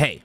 Hey,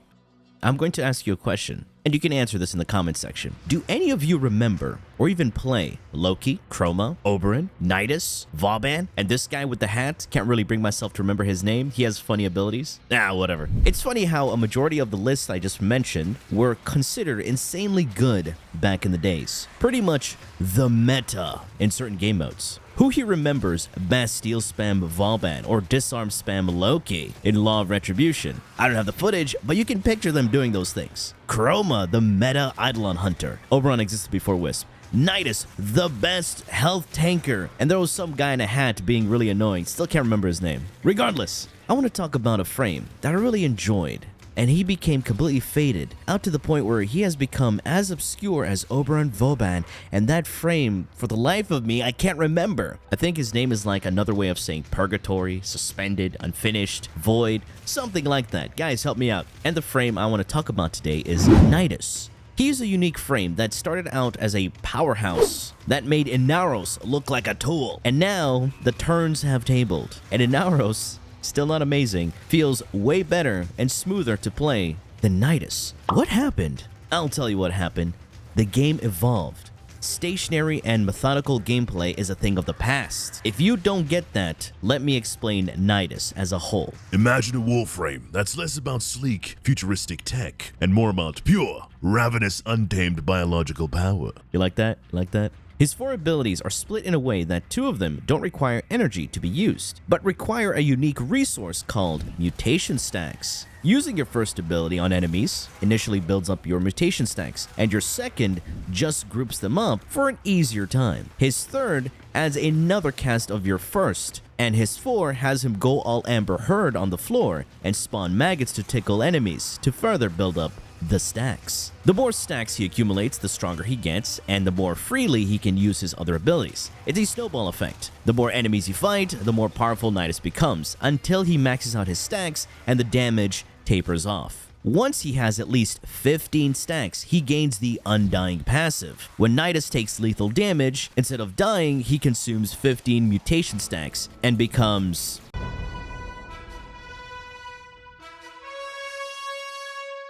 I'm going to ask you a question, and you can answer this in the comment section. Do any of you remember or even play Loki, Chroma, Oberyn, Nidus, Vauban, and this guy with the hat? Can't really bring myself to remember his name. He has funny abilities. Whatever. It's funny how a majority of the lists I just mentioned were considered insanely good back in the days. Pretty much the meta in certain game modes. Who here remembers Bastille spam Vauban or disarm spam Loki in Law of Retribution? I don't have the footage, but you can picture them doing those things. Chroma, the meta Eidolon hunter. Oberon existed before Wisp. Nidus, the best health tanker. And there was some guy in a hat being really annoying. Still can't remember his name. Regardless, I want to talk about a frame that I really enjoyed. And he became completely faded, out to the point where he has become as obscure as Oberon Vauban, and that frame, for the life of me, I can't remember. I think his name is like another way of saying purgatory, suspended, unfinished, void, something like that. Guys, help me out. And the frame I want to talk about today is Nidus. He's a unique frame that started out as a powerhouse that made Inaros look like a tool. And now, the turns have tabled, and Inaros, still not amazing, feels way better and smoother to play than Nidus. What happened? I'll tell you what happened. The game evolved. Stationary and methodical gameplay is a thing of the past. If you don't get that, let me explain Nidus as a whole. Imagine a Warframe that's less about sleek, futuristic tech and more about pure, ravenous, untamed biological power. You like that? Like that? His 4 abilities are split in a way that 2 of them don't require energy to be used, but require a unique resource called mutation stacks. Using your first ability on enemies initially builds up your mutation stacks, and your second just groups them up for an easier time. His third adds another cast of your first, and his 4 has him go all Amber Heard on the floor and spawn maggots to tickle enemies to further build up the stacks. The more stacks he accumulates, the stronger he gets, and the more freely he can use his other abilities. It's a snowball effect. The more enemies you fight, the more powerful Nidus becomes, until he maxes out his stacks and the damage tapers off. Once he has at least 15 stacks, he gains the Undying passive. When Nidus takes lethal damage, instead of dying, he consumes 15 mutation stacks and becomes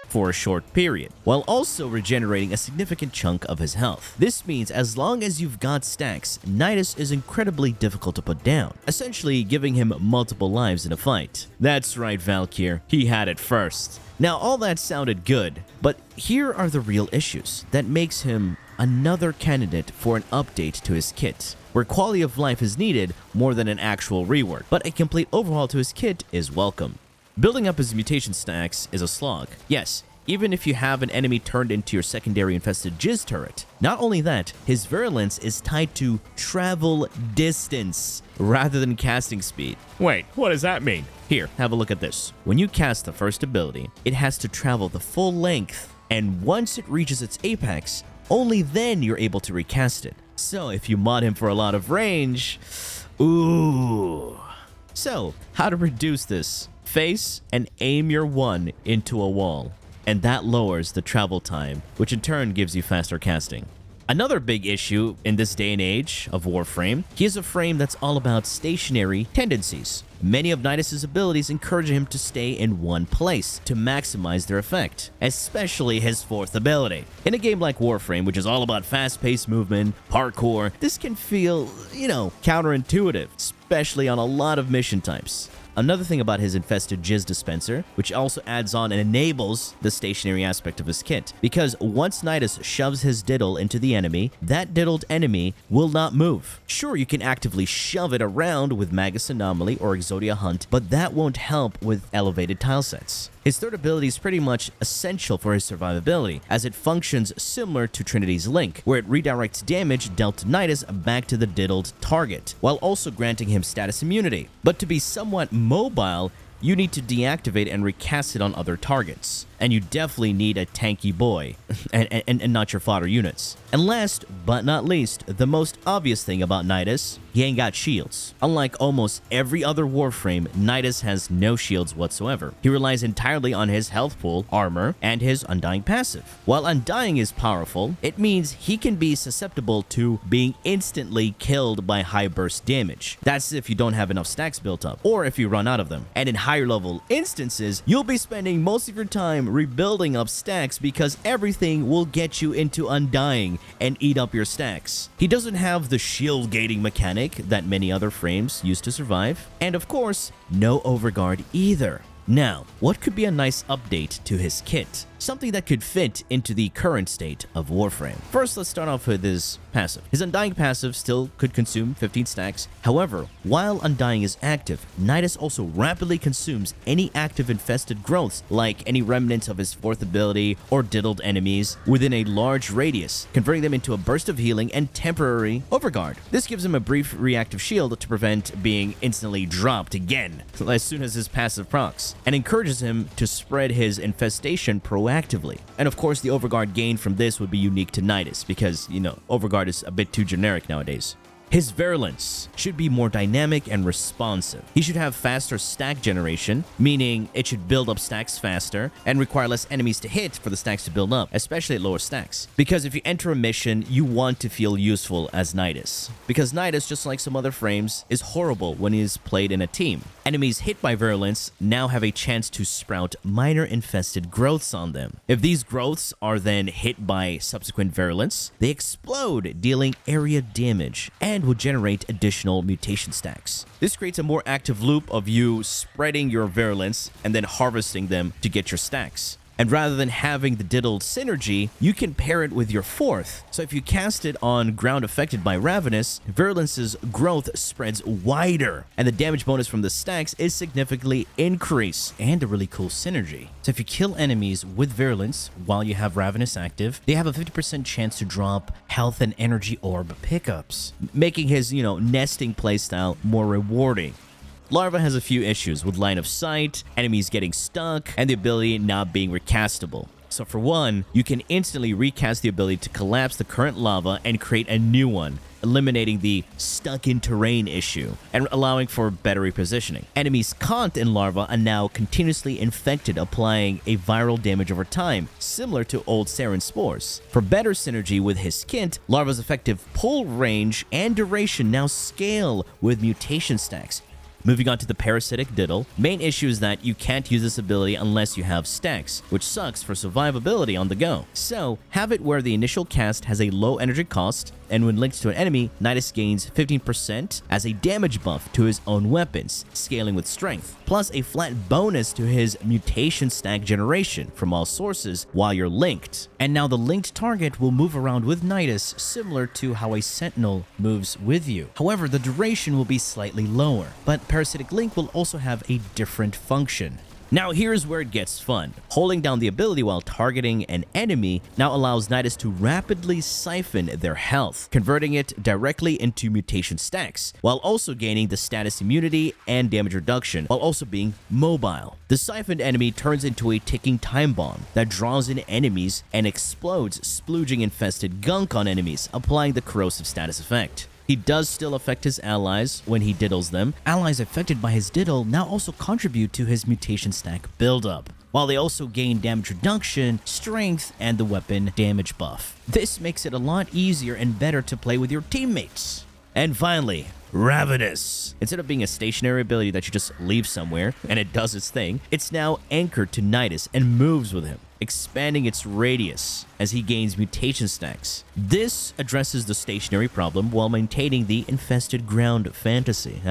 for a short period, while also regenerating a significant chunk of his health. This means as long as you've got stacks, Nidus is incredibly difficult to put down, essentially giving him multiple lives in a fight. That's right, Valkyr, he had it first. Now all that sounded good, but here are the real issues that makes him another candidate for an update to his kit, where quality of life is needed more than an actual rework, but a complete overhaul to his kit is welcome. Building up his mutation stacks is a slog. Yes, even if you have an enemy turned into your secondary infested Jizz turret. Not only that, his virulence is tied to travel distance rather than casting speed. Wait, what does that mean? Here, have a look at this. When you cast the first ability, it has to travel the full length, and once it reaches its apex, only then you're able to recast it. So if you mod him for a lot of range, ooh. So, how to reduce this? Face and aim your 1 into a wall, and that lowers the travel time, which in turn gives you faster casting. Another big issue in this day and age of Warframe, he has a frame that's all about stationary tendencies. Many of Nidus' abilities encourage him to stay in one place to maximize their effect, especially his 4th ability. In a game like Warframe, which is all about fast-paced movement, parkour, this can feel, counterintuitive, especially on a lot of mission types. Another thing about his infested Jizz dispenser, which also adds on and enables the stationary aspect of his kit, because once Nidus shoves his diddle into the enemy, that diddled enemy will not move. Sure, you can actively shove it around with Magus Anomaly or Exodia Hunt, but that won't help with elevated tilesets. His 3rd ability is pretty much essential for his survivability, as it functions similar to Trinity's Link, where it redirects damage dealt to Nidus back to the diddled target, while also granting him status immunity. But to be somewhat mobile, you need to deactivate and recast it on other targets. And you definitely need a tanky boy, and not your fodder units. And last but not least, the most obvious thing about Nidus, he he ain't got shields. Unlike almost every other Warframe, Nidus has no shields whatsoever. He relies entirely on his health pool, armor, and his Undying passive. While Undying is powerful, it means he can be susceptible to being instantly killed by high burst damage. That's if you don't have enough stacks built up, or if you run out of them. And in higher level instances, you'll be spending most of your time rebuilding up stacks because everything will get you into Undying and eat up your stacks. He doesn't have the shield gating mechanic that many other frames use to survive, and of course, no overguard either. Now, what could be a nice update to his kit? Something that could fit into the current state of Warframe. First, let's start off with his passive. His Undying passive still could consume 15 stacks. However, while Undying is active, Nidus also rapidly consumes any active infested growths, like any remnants of his 4th ability or diddled enemies, within a large radius, converting them into a burst of healing and temporary overguard. This gives him a brief reactive shield to prevent being instantly dropped again as soon as his passive procs, and encourages him to spread his infestation proactively. And of course, the overguard gained from this would be unique to Nidus because, overguard is a bit too generic nowadays. His virulence should be more dynamic and responsive. He should have faster stack generation, meaning it should build up stacks faster and require less enemies to hit for the stacks to build up, especially at lower stacks. Because if you enter a mission, you want to feel useful as Nidus. Because Nidus, just like some other frames, is horrible when he is played in a team. Enemies hit by virulence now have a chance to sprout minor infested growths on them. If these growths are then hit by subsequent virulence, they explode, dealing area damage, and will generate additional mutation stacks. This creates a more active loop of you spreading your virulence and then harvesting them to get your stacks. And rather than having the diddled synergy, you can pair it with your 4th. So if you cast it on ground affected by Ravenous, Virulence's growth spreads wider, and the damage bonus from the stacks is significantly increased, and a really cool synergy. So if you kill enemies with Virulence while you have Ravenous active, they have a 50% chance to drop health and energy orb pickups, making his, nesting playstyle more rewarding. Larva has a few issues with line of sight, enemies getting stuck, and the ability not being recastable. So for one, you can instantly recast the ability to collapse the current lava and create a new one, eliminating the stuck in terrain issue and allowing for better repositioning. Enemies caught in Larva are now continuously infected, applying a viral damage over time, similar to old Sarin spores. For better synergy with his kit, Larva's effective pull range and duration now scale with mutation stacks. Moving on to the Parasitic Diddle, main issue is that you can't use this ability unless you have stacks, which sucks for survivability on the go. So, have it where the initial cast has a low energy cost, and when linked to an enemy, Nidus gains 15% as a damage buff to his own weapons, scaling with strength, plus a flat bonus to his mutation stack generation from all sources while you're linked. And now the linked target will move around with Nidus, similar to how a Sentinel moves with you. However, the duration will be slightly lower, but Parasitic Link will also have a different function. Now here's where it gets fun. Holding down the ability while targeting an enemy now allows Nidus to rapidly siphon their health, converting it directly into mutation stacks, while also gaining the status immunity and damage reduction, while also being mobile. The siphoned enemy turns into a ticking time bomb that draws in enemies and explodes, splooging infested gunk on enemies, applying the corrosive status effect. He does still affect his allies when he diddles them. Allies affected by his diddle now also contribute to his mutation stack buildup, while they also gain damage reduction, strength, and the weapon damage buff. This makes it a lot easier and better to play with your teammates. And finally, Ravenous. Instead of being a stationary ability that you just leave somewhere and it does its thing, it's now anchored to Nidus and moves with him, expanding its radius as he gains mutation stacks. This addresses the stationary problem while maintaining the infested ground fantasy.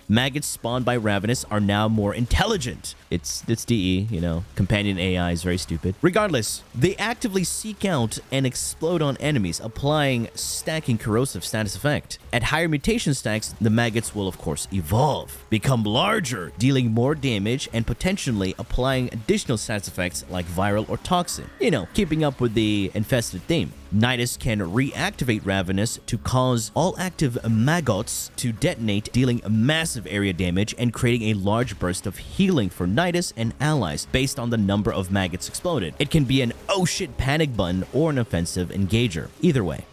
Maggots spawned by Ravenous are now more intelligent. It's DE, companion AI is very stupid. Regardless, they actively seek out and explode on enemies, applying stacking corrosive status effect. At higher mutation stacks, the maggots will of course evolve, become larger, dealing more damage and potentially applying additional status effects like viral or toxin, keeping up with the infested theme. Nidus can reactivate Ravenous to cause all active maggots to detonate, dealing massive area damage and creating a large burst of healing for Nidus and allies based on the number of maggots exploded. It can be an oh shit panic button or an offensive engager. Either way.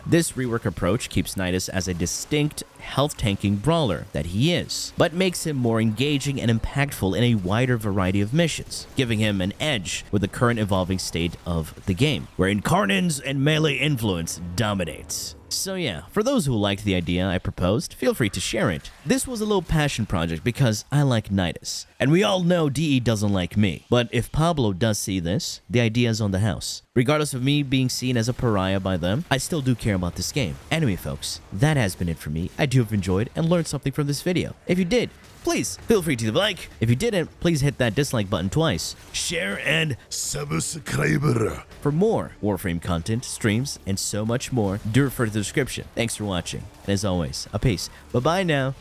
This rework approach keeps Nidus as a distinct health-tanking brawler that he is, but makes him more engaging and impactful in a wider variety of missions, giving him an edge with the current evolving state of the game, where Incarnate's and melee influence dominates. So yeah, for those who liked the idea I proposed, feel free to share it. This was a little passion project because I like Nidus, and we all know DE doesn't like me. But if Pablo does see this, the idea is on the house. Regardless of me being seen as a pariah by them, I still do care about this game. Anyway folks, that has been it for me. I do hope you enjoyed and learned something from this video. If you did, please feel free to leave a like. If you didn't, please hit that dislike button twice. Share and subscribe. for more Warframe content, streams, and so much more, do refer to the description. Thanks for watching, and as always, a peace. Bye-bye now.